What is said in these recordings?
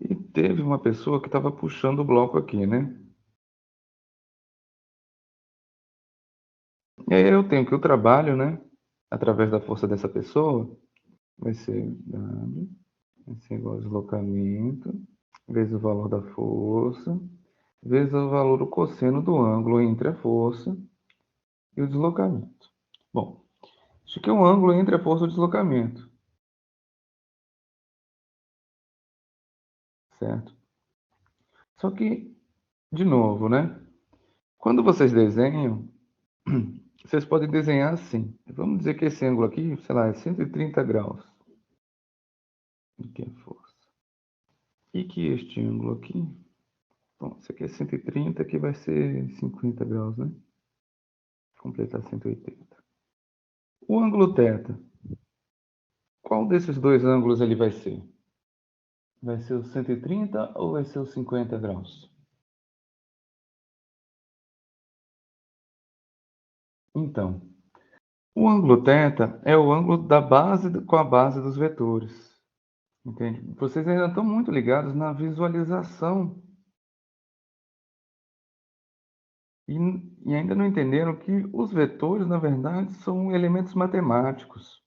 E teve uma pessoa que estava puxando o bloco aqui, né? E aí eu tenho que o trabalho, né? Através da força dessa pessoa, vai ser W, vai ser igual ao deslocamento, vezes o valor da força, vezes o valor do cosseno do ângulo entre a força e o deslocamento. Bom, isso aqui é um ângulo entre a força e o deslocamento, certo? Só que, de novo, né? Quando vocês desenham, vocês podem desenhar assim. Vamos dizer que esse ângulo aqui, sei lá, é 130 graus. Aqui é a força. E que este ângulo aqui, bom, esse aqui é 130, aqui vai ser 50 graus, né? Completar 180. O ângulo θ, qual desses dois ângulos ele vai ser? Vai ser o 130 ou vai ser o 50 graus? Então, o ângulo θ é o ângulo da base com a base dos vetores. Entende? Vocês ainda estão muito ligados na visualização e, e ainda não entenderam que os vetores, na verdade, são elementos matemáticos.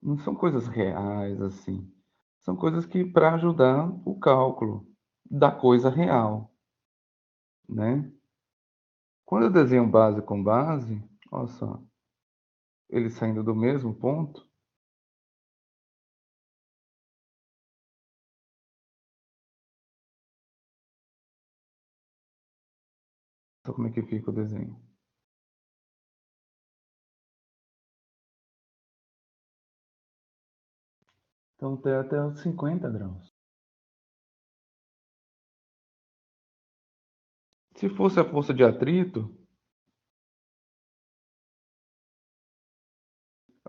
Não são coisas reais assim. São coisas que para ajudar o cálculo da coisa real, né? Quando eu desenho base com base, olha só, eles saindo do mesmo ponto, olha como é que fica o desenho. Então tem até os 50 graus. Se fosse a força de atrito,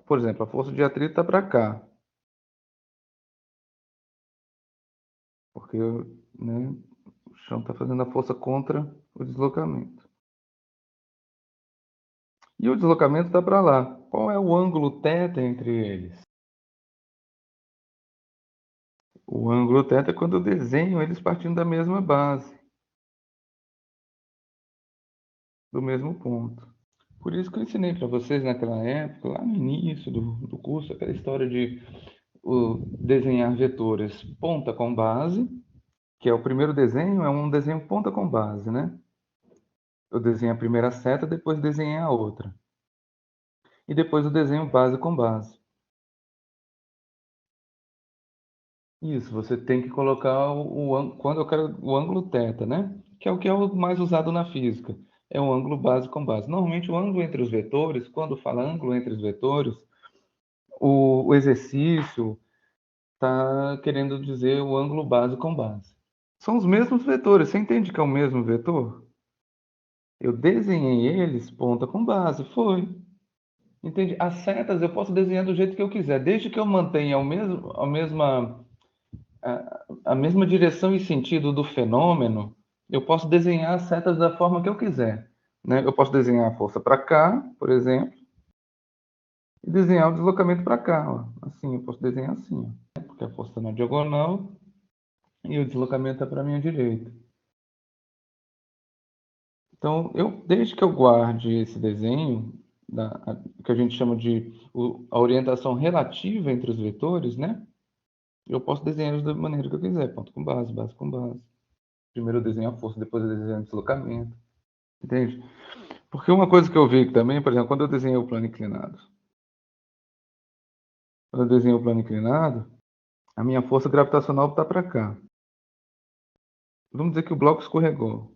por exemplo, a força de atrito está para cá, porque né, o chão está fazendo a força contra o deslocamento. E o deslocamento está para lá. Qual é o ângulo θ entre eles? O ângulo θ é quando eu desenho eles partindo da mesma base, do mesmo ponto. Por isso que eu ensinei para vocês naquela época, lá no início do curso, aquela história de desenhar vetores ponta com base, que é o primeiro desenho, é um desenho ponta com base, né? Eu desenho a primeira seta, depois desenhei a outra. E depois eu desenho base com base. Isso, você tem que colocar quando eu quero o ângulo θ, né? Que é o mais usado na física. É o ângulo base com base. Normalmente o ângulo entre os vetores, quando fala ângulo entre os vetores, o exercício está querendo dizer o ângulo base com base. São os mesmos vetores. Você entende que é o mesmo vetor? Eu desenhei eles ponta com base. Foi. Entende? As setas eu posso desenhar do jeito que eu quiser, desde que eu mantenha a mesma direção e sentido do fenômeno, eu posso desenhar as setas da forma que eu quiser. Né? Eu posso desenhar a força para cá, por exemplo, e desenhar o deslocamento para cá. Ó. Assim, eu posso desenhar assim, ó, porque a força está na diagonal e o deslocamento é para a minha direita. Então, desde que eu guarde esse desenho, que a gente chama de a orientação relativa entre os vetores, né? Eu posso desenhá-los da maneira que eu quiser, ponto com base, base com base. Primeiro eu desenho a força, depois eu desenho o deslocamento. Entende? Porque uma coisa que eu vi também, por exemplo, quando eu desenhei o plano inclinado. Quando eu desenhei o plano inclinado, a minha força gravitacional está para cá. Vamos dizer que o bloco escorregou.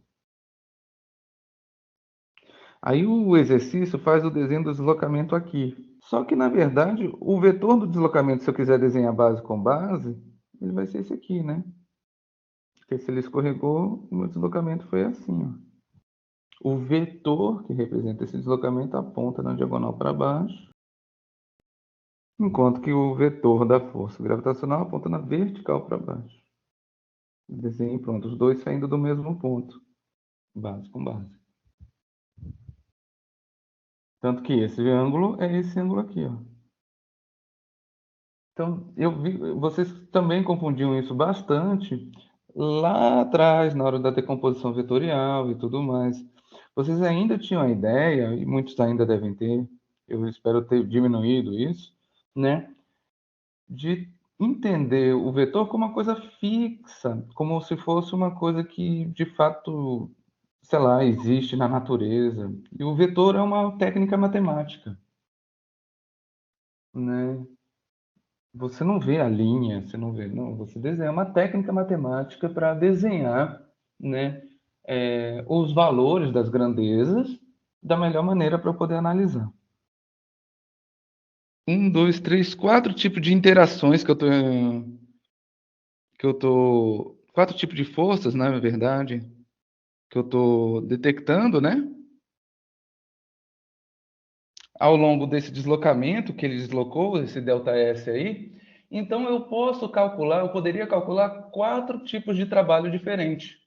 Aí o exercício faz o desenho do deslocamento aqui. Só que, na verdade, o vetor do deslocamento, se eu quiser desenhar base com base, ele vai ser esse aqui, né? Porque se ele escorregou, o meu deslocamento foi assim, ó. O vetor que representa esse deslocamento aponta na diagonal para baixo, enquanto que o vetor da força gravitacional aponta na vertical para baixo. Desenho pronto, os dois saindo do mesmo ponto, base com base. Tanto que esse ângulo é esse ângulo aqui, ó. Então, vocês também confundiam isso bastante lá atrás, na hora da decomposição vetorial e tudo mais. Vocês ainda tinham a ideia, e muitos ainda devem ter, eu espero ter diminuído isso, né, de entender o vetor como uma coisa fixa, como se fosse uma coisa que, de fato, sei lá, existe na natureza. E o vetor é uma técnica matemática, né? Você não vê a linha, você não vê, não, você desenha uma técnica matemática para desenhar, né, os valores das grandezas da melhor maneira para eu poder analisar. Um, dois, três, quatro tipos de interações quatro tipos de forças, na verdade, que eu estou detectando, né, ao longo desse deslocamento que ele deslocou, esse delta S aí. Então eu poderia calcular quatro tipos de trabalho diferentes.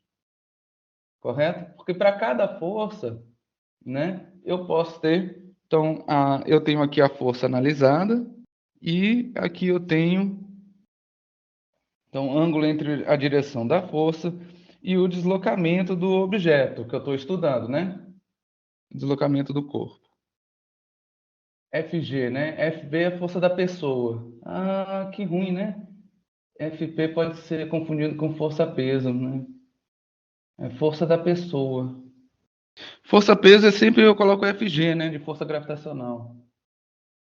Correto? Porque para cada força, né, eu posso ter. Então, eu tenho aqui a força analisada e aqui eu tenho, então, ângulo entre a direção da força e o deslocamento do objeto que eu estou estudando, né? Deslocamento do corpo. FG, né? FB é a força da pessoa. Ah, que ruim, né? FP pode ser confundido com força-peso, né? É força da pessoa. Força-peso é sempre eu coloco FG, né? De força gravitacional.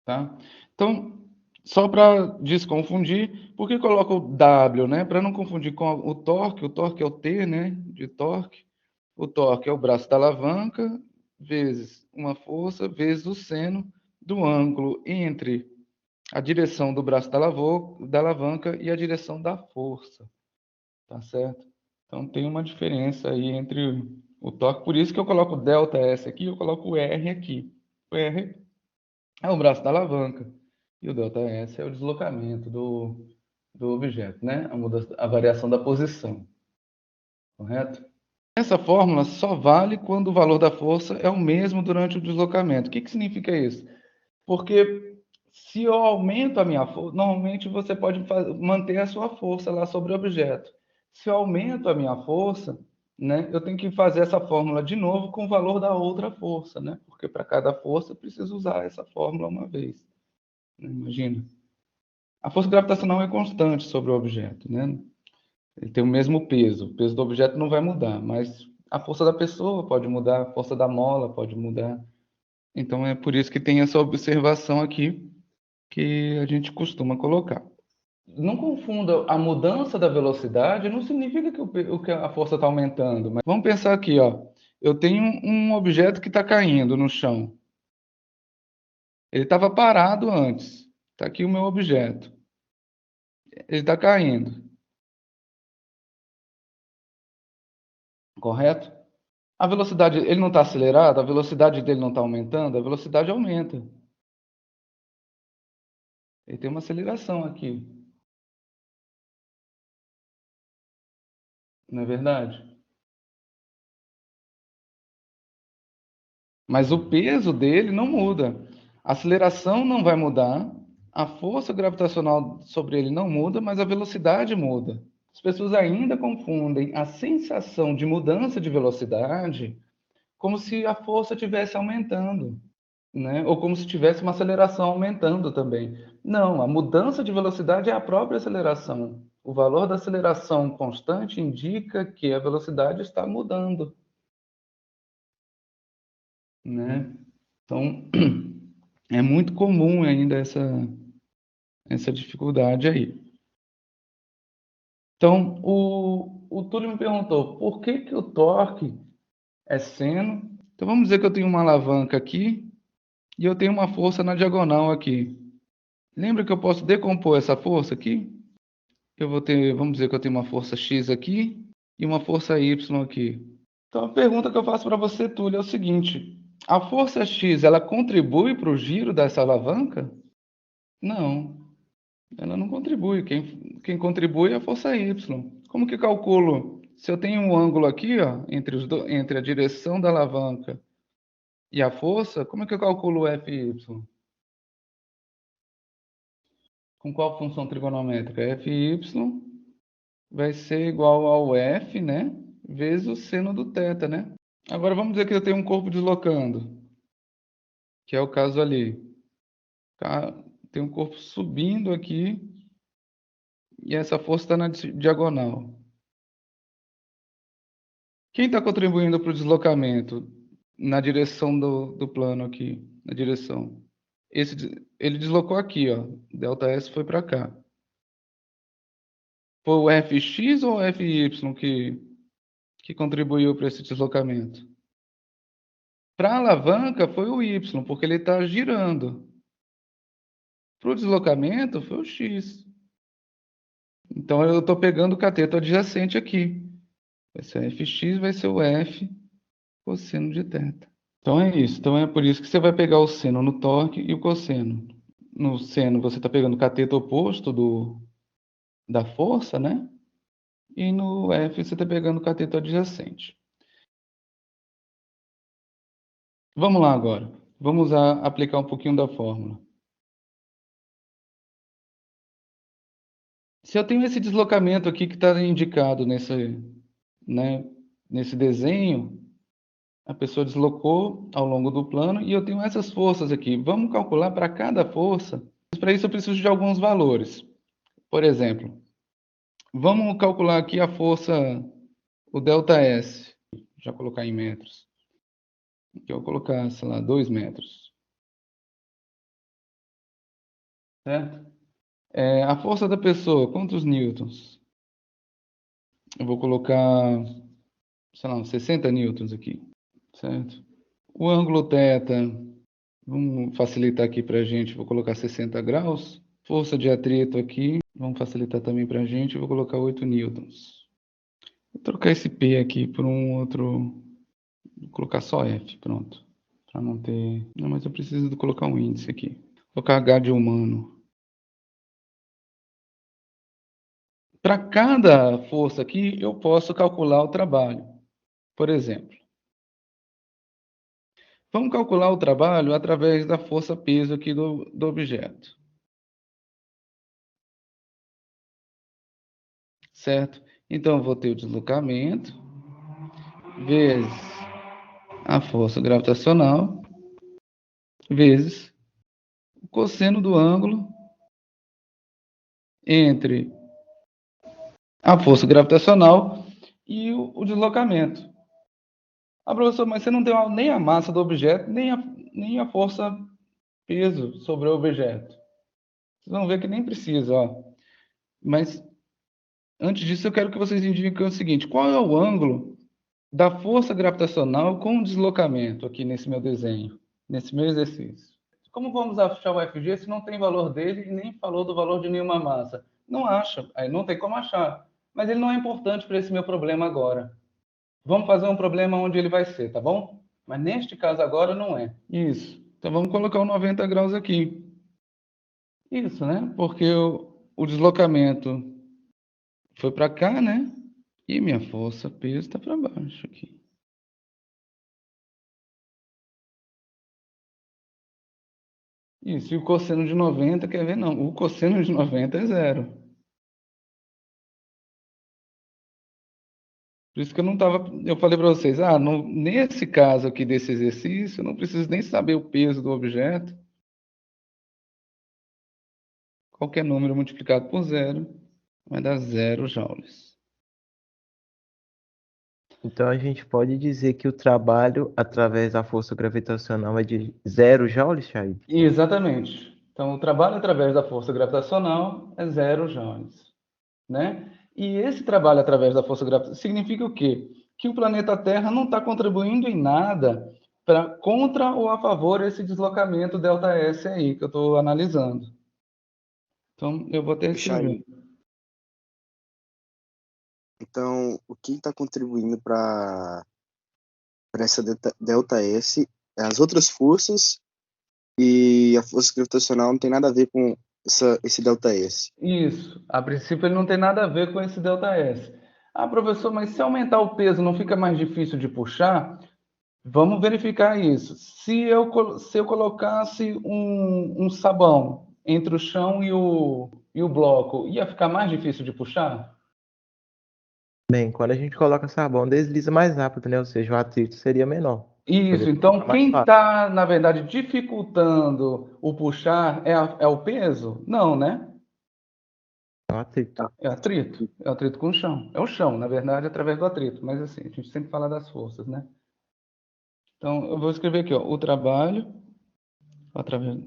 Tá? Então, só para desconfundir, por que coloco o W, né? Para não confundir com o torque é o T, né? De torque. O torque é o braço da alavanca, vezes uma força, vezes o seno do ângulo entre a direção do braço da alavanca e a direção da força, tá certo? Então, tem uma diferença aí entre o torque, por isso que eu coloco delta S aqui, eu coloco o R aqui. O R é o braço da alavanca. E o ΔS é o deslocamento do objeto, né? A variação da posição, correto? Essa fórmula só vale quando o valor da força é o mesmo durante o deslocamento. O que significa isso? Porque se eu aumento a minha força, normalmente você pode manter a sua força lá sobre o objeto. Se eu aumento a minha força, né, eu tenho que fazer essa fórmula de novo com o valor da outra força, né? Porque para cada força eu preciso usar essa fórmula uma vez. Né? Imagina. A força gravitacional é constante sobre o objeto, né? Ele tem o mesmo peso. O peso do objeto não vai mudar, mas a força da pessoa pode mudar, a força da mola pode mudar. Então é por isso que tem essa observação aqui que a gente costuma colocar. Não confunda a mudança da velocidade, não significa que a força está aumentando. Mas vamos pensar aqui, ó. Eu tenho um objeto que está caindo no chão. Ele estava parado antes. Está aqui o meu objeto. Ele está caindo. Correto? A velocidade, ele não está acelerado, a velocidade dele não está aumentando, a velocidade aumenta. Ele tem uma aceleração aqui, não é verdade? Mas o peso dele não muda. A aceleração não vai mudar, a força gravitacional sobre ele não muda, mas a velocidade muda. As pessoas ainda confundem a sensação de mudança de velocidade como se a força estivesse aumentando, né? Ou como se tivesse uma aceleração aumentando também. Não, a mudança de velocidade é a própria aceleração. O valor da aceleração constante indica que a velocidade está mudando, né? Então, é muito comum ainda essa dificuldade aí. Então, o Túlio me perguntou por que o torque é seno. Então, vamos dizer que eu tenho uma alavanca aqui e eu tenho uma força na diagonal aqui. Lembra que eu posso decompor essa força aqui? Vamos dizer que eu tenho uma força X aqui e uma força Y aqui. Então, a pergunta que eu faço para você, Túlio, é o seguinte: a força X, ela contribui para o giro dessa alavanca? Não, ela não contribui. Quem contribui é a força Y. Como que calculo? Se eu tenho um ângulo aqui, ó, entre a direção da alavanca e a força, como é que eu calculo o FY? com qual função trigonométrica? Fy vai ser igual ao F, né? Vezes o seno do θ, né? Agora vamos dizer que eu tenho um corpo deslocando, que é o caso ali. Tem um corpo subindo aqui e essa força está na diagonal. Quem está contribuindo para o deslocamento na direção do plano aqui? Na direção. Ele deslocou aqui, ó. ΔS foi para cá. Foi o Fx ou o Fy que contribuiu para esse deslocamento? Para a alavanca foi o y, porque ele está girando. Para o deslocamento foi o x. Então eu estou pegando o cateto adjacente aqui. Vai ser Fx, vai ser o F cosseno de θ. Então é isso. Então é por isso que você vai pegar o seno no torque e o cosseno. No seno você está pegando o cateto oposto da força, né? E no F você está pegando o cateto adjacente. Vamos lá agora. Vamos aplicar um pouquinho da fórmula. Se eu tenho esse deslocamento aqui que está indicado nesse desenho, a pessoa deslocou ao longo do plano e eu tenho essas forças aqui. Vamos calcular para cada força. Para isso eu preciso de alguns valores. Por exemplo, vamos calcular aqui a força, o ΔS. Já colocar em metros. Aqui eu vou colocar, sei lá, 2 metros. Certo? A força da pessoa, quantos newtons? Eu vou colocar, sei lá, 60 newtons aqui. Certo? O ângulo θ, vamos facilitar aqui para a gente, vou colocar 60 graus. Força de atrito aqui, vamos facilitar também para a gente, vou colocar 8 newtons. Vou trocar esse P aqui por um outro, vou colocar só F, pronto. Para não ter... Não, mas eu preciso de colocar um índice aqui. Vou colocar H de humano. Para cada força aqui, eu posso calcular o trabalho. Por exemplo, vamos calcular o trabalho através da força-peso aqui do objeto. Certo? Então, eu vou ter o deslocamento vezes a força gravitacional vezes o cosseno do ângulo entre a força gravitacional e o deslocamento. Ah, professor, mas você não deu nem a massa do objeto, nem a força peso sobre o objeto. Vocês vão ver que nem precisa, ó. Mas, antes disso, eu quero que vocês indiquem o seguinte: qual é o ângulo da força gravitacional com o deslocamento aqui nesse meu desenho, nesse meu exercício? Como vamos achar o FG se não tem valor dele e nem falou do valor de nenhuma massa? Não acha, aí não tem como achar. Mas ele não é importante para esse meu problema agora. Vamos fazer um problema onde ele vai ser, tá bom? Mas neste caso agora não é. Isso. Então vamos colocar o 90 graus aqui. Isso, né? Porque o deslocamento foi para cá, né? E minha força, peso, está para baixo aqui. Isso, e o cosseno de 90, quer ver? Não, o cosseno de 90 é zero. Por isso que eu não estava... Eu falei para vocês, nesse caso aqui desse exercício, eu não preciso nem saber o peso do objeto. Qualquer número multiplicado por zero vai dar 0 joules. Então a gente pode dizer que o trabalho através da força gravitacional é de 0 joules, Chay? Exatamente. Então, o trabalho através da força gravitacional é 0 joules, né? E esse trabalho através da força gravitacional significa o quê? Que o planeta Terra não está contribuindo em nada contra ou a favor esse deslocamento ΔS aí que eu estou analisando. Então, eu vou até escrever. Então, o que está contribuindo para essa ΔS é as outras forças, e a força gravitacional não tem nada a ver com esse ΔS. Isso. A princípio, ele não tem nada a ver com esse ΔS. Ah, professor, mas se aumentar o peso não fica mais difícil de puxar? Vamos verificar isso. Se eu colocasse um sabão entre o chão e o bloco, ia ficar mais difícil de puxar? Bem, quando a gente coloca sabão, desliza mais rápido, né? Ou seja, o atrito seria menor. Isso, Poderia então ficar mais quem fácil. está, na verdade, dificultando o puxar é o peso? Não, né? É o atrito. É atrito. É atrito com o chão. É o chão, na verdade, através do atrito. Mas assim, a gente sempre fala das forças, né? Então, eu vou escrever aqui, ó, o trabalho através.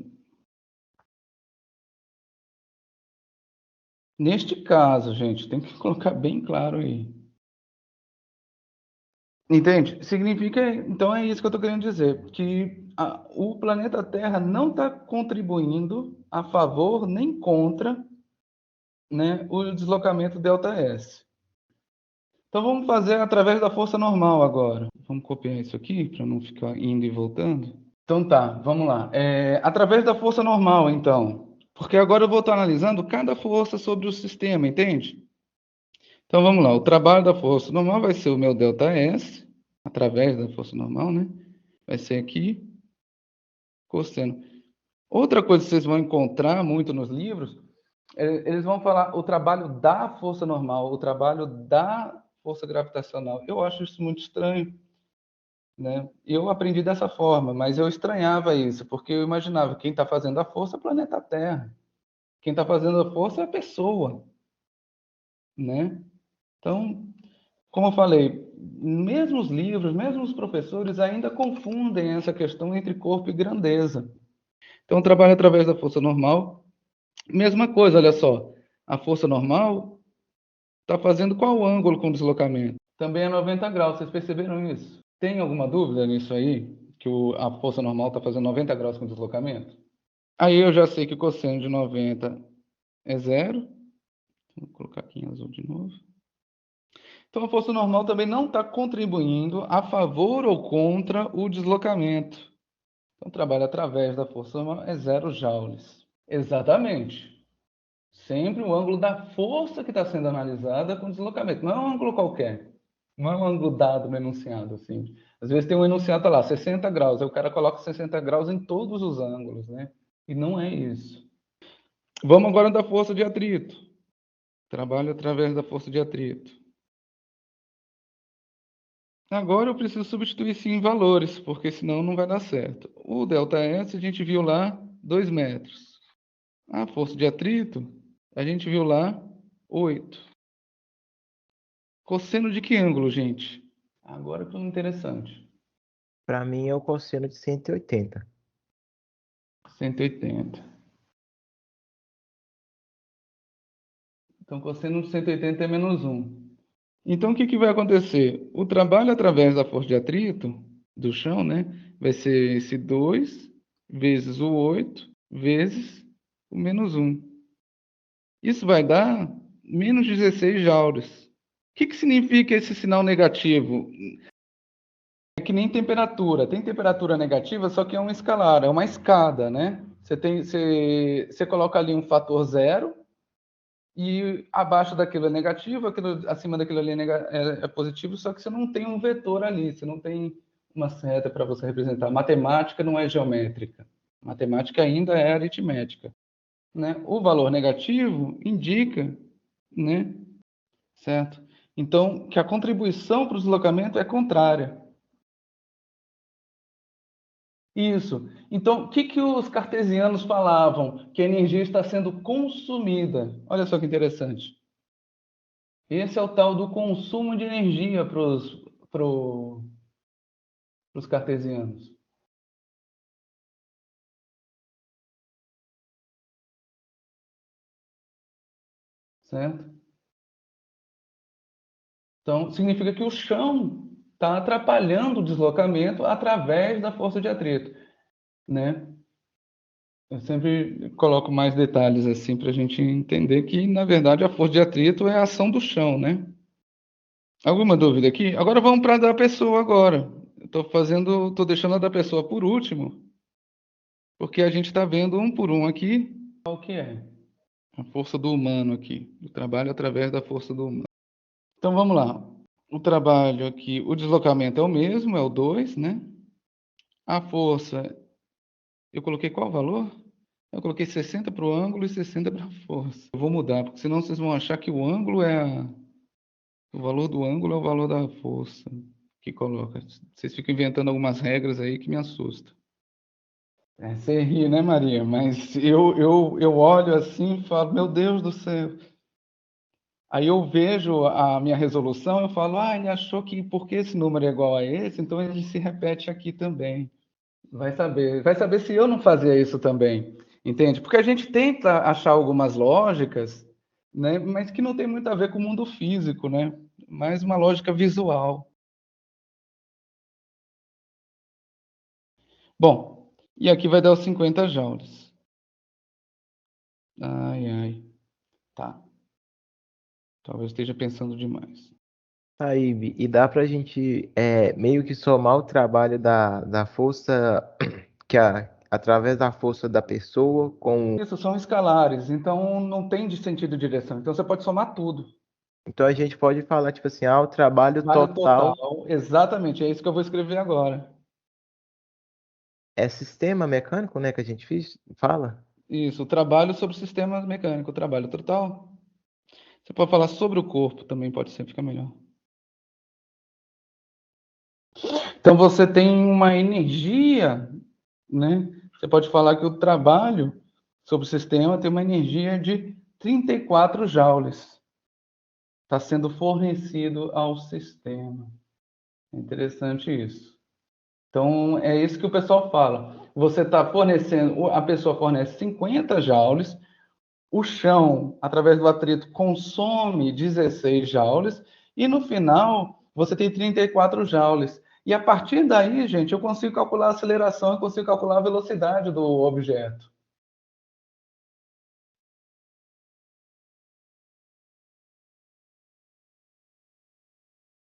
Neste caso, gente, tem que colocar bem claro aí. Entende? Significa, então é isso que eu estou querendo dizer, que o planeta Terra não está contribuindo a favor nem contra, né, o deslocamento delta S. Então vamos fazer através da força normal agora. Vamos copiar isso aqui para não ficar indo e voltando. Então tá, vamos lá. Através da força normal, então. Porque agora eu vou estar analisando cada força sobre o sistema, entende? Então vamos lá. O trabalho da força normal vai ser o meu ΔS, através da força normal, né? Vai ser aqui, cosseno. Outra coisa que vocês vão encontrar muito nos livros, eles vão falar o trabalho da força normal, o trabalho da força gravitacional. Eu acho isso muito estranho, né? Eu aprendi dessa forma, mas eu estranhava isso, porque eu imaginava que quem está fazendo a força é o planeta Terra. Quem está fazendo a força é a pessoa, né? Então, como eu falei, mesmo os livros, mesmo os professores ainda confundem essa questão entre corpo e grandeza. Então, trabalho através da força normal. Mesma coisa, olha só. A força normal está fazendo qual ângulo com deslocamento? Também é 90 graus. Vocês perceberam isso? Tem alguma dúvida nisso aí? Que a força normal está fazendo 90 graus com deslocamento? Aí eu já sei que o cosseno de 90 é zero. Vou colocar aqui em azul de novo. Então, a força normal também não está contribuindo a favor ou contra o deslocamento. Então, trabalho através da força normal é 0 joules. Exatamente. Sempre o ângulo da força que está sendo analisada com deslocamento. Não é um ângulo qualquer. Não é um ângulo dado no enunciado. Assim. Às vezes tem um enunciado tá lá, 60 graus. Aí o cara coloca 60 graus em todos os ângulos, né? E não é isso. Vamos agora da força de atrito. Trabalho através da força de atrito. Agora eu preciso substituir sim em valores, porque senão não vai dar certo. O ΔS a gente viu lá 2 metros. A força de atrito a gente viu lá 8. Cosseno de que ângulo, gente? Agora que é interessante. Para mim é o cosseno de 180. 180. Então, cosseno de 180 é menos 1. Então, o que vai acontecer? O trabalho através da força de atrito do chão, né? Vai ser esse 2 vezes o 8 vezes o menos 1. Isso vai dar menos 16 joules. O que significa esse sinal negativo? É que nem temperatura. Tem temperatura negativa, só que é uma escalar, é uma escada, né? Você coloca ali um fator zero e abaixo daquilo é negativo, acima daquilo ali é positivo, só que você não tem um vetor ali, você não tem uma seta para você representar. Matemática não é geométrica. Matemática ainda é aritmética. Né? O valor negativo indica, né? Certo? Então, que a contribuição para o deslocamento é contrária. Isso. Então, o que os cartesianos falavam? Que a energia está sendo consumida. Olha só que interessante. Esse é o tal do consumo de energia para os cartesianos. Certo? Então, significa que o chão está atrapalhando o deslocamento através da força de atrito, né? Eu sempre coloco mais detalhes assim para a gente entender que, na verdade, a força de atrito é a ação do chão, né? Alguma dúvida aqui? Agora vamos para a da pessoa agora. Estou deixando a da pessoa por último, porque a gente está vendo um por um aqui o que é a força do humano aqui, o trabalho através da força do humano. Então vamos lá. O trabalho aqui, o deslocamento é o mesmo, é o 2, né? A força, eu coloquei qual valor? Eu coloquei 60 para o ângulo e 60 para a força. Eu vou mudar, porque senão vocês vão achar que o ângulo o valor do ângulo é o valor da força que coloca. Vocês ficam inventando algumas regras aí que me assustam. Você ri, né, Maria? Mas eu olho assim e falo, meu Deus do céu. Aí eu vejo a minha resolução, eu falo, ele achou que porque esse número é igual a esse, então ele se repete aqui também. Vai saber se eu não fazia isso também, entende? Porque a gente tenta achar algumas lógicas, né, mas que não tem muito a ver com o mundo físico, né? Mais uma lógica visual. Bom, e aqui vai dar os 50 joules. Ai, tá. Talvez esteja pensando demais. Aí, e dá pra gente meio que somar o trabalho da força, através da força da pessoa com. Isso são escalares, então não tem de sentido de direção. Então você pode somar tudo. Então a gente pode falar, tipo assim, o trabalho Trabalho total total, exatamente, é isso que eu vou escrever agora. é sistema mecânico, né, que a gente fala? Isso, o trabalho sobre sistemas mecânicos, o trabalho total. Você pode falar sobre o corpo também, pode ser, fica melhor. Então você tem uma energia, né? Você pode falar que o trabalho sobre o sistema tem uma energia de 34 joules. Está sendo fornecido ao sistema. É interessante isso. Então, é isso que o pessoal fala. Você está fornecendo, a pessoa fornece 50 joules, o chão, através do atrito, consome 16 joules, e no final, você tem 34 joules. E a partir daí, gente, eu consigo calcular a aceleração, eu consigo calcular a velocidade do objeto.